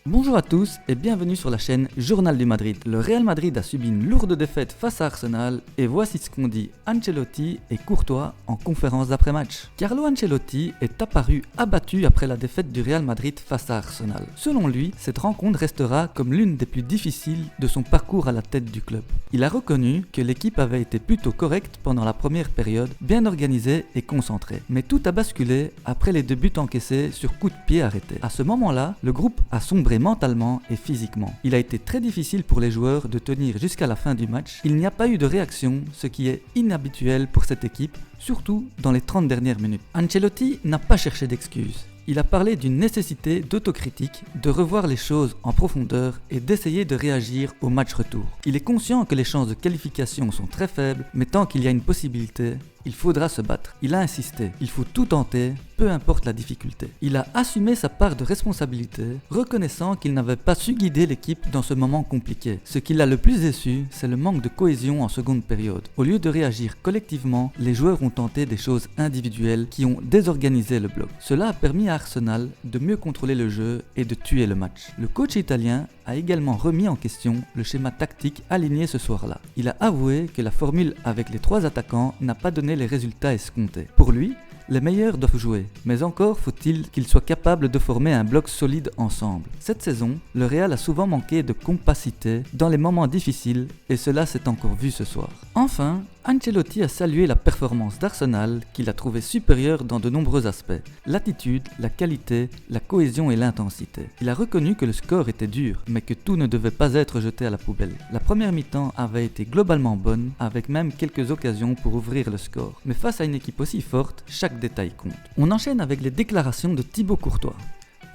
Bonjour à tous et bienvenue sur la chaîne Journal du Madrid. Le Real Madrid a subi une lourde défaite face à Arsenal et voici ce qu'ont dit Ancelotti et Courtois en conférence d'après-match. Carlo Ancelotti est apparu abattu après la défaite du Real Madrid face à Arsenal. Selon lui, cette rencontre restera comme l'une des plus difficiles de son parcours à la tête du club. Il a reconnu que l'équipe avait été plutôt correcte pendant la première période, bien organisée et concentrée. Mais tout a basculé après les 2 buts encaissés sur coup de pied arrêtés. À ce moment-là, le groupe a sombré mentalement et physiquement. Il a été très difficile pour les joueurs de tenir jusqu'à la fin du match. Il n'y a pas eu de réaction, ce qui est inhabituel pour cette équipe, surtout dans les 30 dernières minutes. Ancelotti n'a pas cherché d'excuses. Il a parlé d'une nécessité d'autocritique, de revoir les choses en profondeur et d'essayer de réagir au match retour. Il est conscient que les chances de qualification sont très faibles, mais tant qu'il y a une possibilité, il faudra se battre. Il a insisté, il faut tout tenter, peu importe la difficulté. Il a assumé sa part de responsabilité, reconnaissant qu'il n'avait pas su guider l'équipe dans ce moment compliqué. Ce qui l'a le plus déçu, c'est le manque de cohésion en seconde période. Au lieu de réagir collectivement, les joueurs ont tenté des choses individuelles qui ont désorganisé le bloc. Cela a permis à Arsenal de mieux contrôler le jeu et de tuer le match. Le coach italien a également remis en question le schéma tactique aligné ce soir-là. Il a avoué que la formule avec les 3 attaquants n'a pas donné les résultats escomptés. Pour lui, les meilleurs doivent jouer, mais encore faut-il qu'ils soient capables de former un bloc solide ensemble. Cette saison, le Real a souvent manqué de compacité dans les moments difficiles et cela s'est encore vu ce soir. Enfin, Ancelotti a salué la performance d'Arsenal qu'il a trouvé supérieure dans de nombreux aspects. L'attitude, la qualité, la cohésion et l'intensité. Il a reconnu que le score était dur, mais que tout ne devait pas être jeté à la poubelle. La première mi-temps avait été globalement bonne, avec même quelques occasions pour ouvrir le score. Mais face à une équipe aussi forte, chaque détail compte. On enchaîne avec les déclarations de Thibaut Courtois.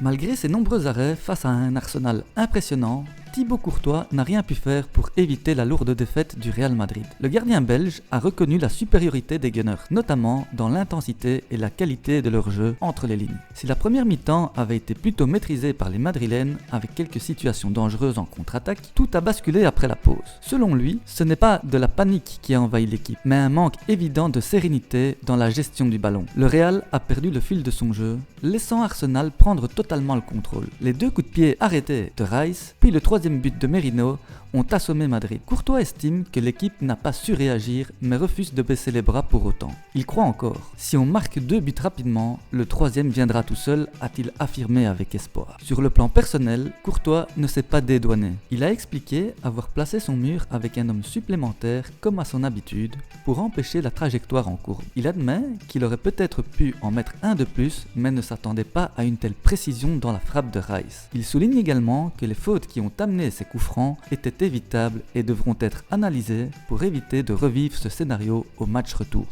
Malgré ses nombreux arrêts face à un Arsenal impressionnant, Thibaut Courtois n'a rien pu faire pour éviter la lourde défaite du Real Madrid. Le gardien belge a reconnu la supériorité des Gunners, notamment dans l'intensité et la qualité de leur jeu entre les lignes. Si la première mi-temps avait été plutôt maîtrisée par les Madrilènes avec quelques situations dangereuses en contre-attaque, tout a basculé après la pause. Selon lui, ce n'est pas de la panique qui a envahi l'équipe, mais un manque évident de sérénité dans la gestion du ballon. Le Real a perdu le fil de son jeu, laissant Arsenal prendre totalement le contrôle. Les 2 coups de pied arrêtés de Rice, puis le 3e but de Merino ont assommé Madrid. Courtois estime que l'équipe n'a pas su réagir mais refuse de baisser les bras pour autant. Il croit encore. Si on marque 2 buts rapidement, le 3e viendra tout seul, a-t-il affirmé avec espoir. Sur le plan personnel, Courtois ne s'est pas dédouané. Il a expliqué avoir placé son mur avec un homme supplémentaire comme à son habitude pour empêcher la trajectoire en courbe. Il admet qu'il aurait peut-être pu en mettre un de plus mais ne s'attendait pas à une telle précision dans la frappe de Rice. Il souligne également que les fautes qui ont amené ces coups francs étaient évitables et devront être analysées pour éviter de revivre ce scénario au match retour.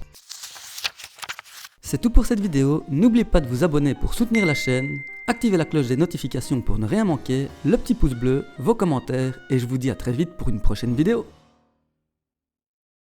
C'est tout pour cette vidéo, n'oubliez pas de vous abonner pour soutenir la chaîne, activez la cloche des notifications pour ne rien manquer, le petit pouce bleu, vos commentaires et je vous dis à très vite pour une prochaine vidéo.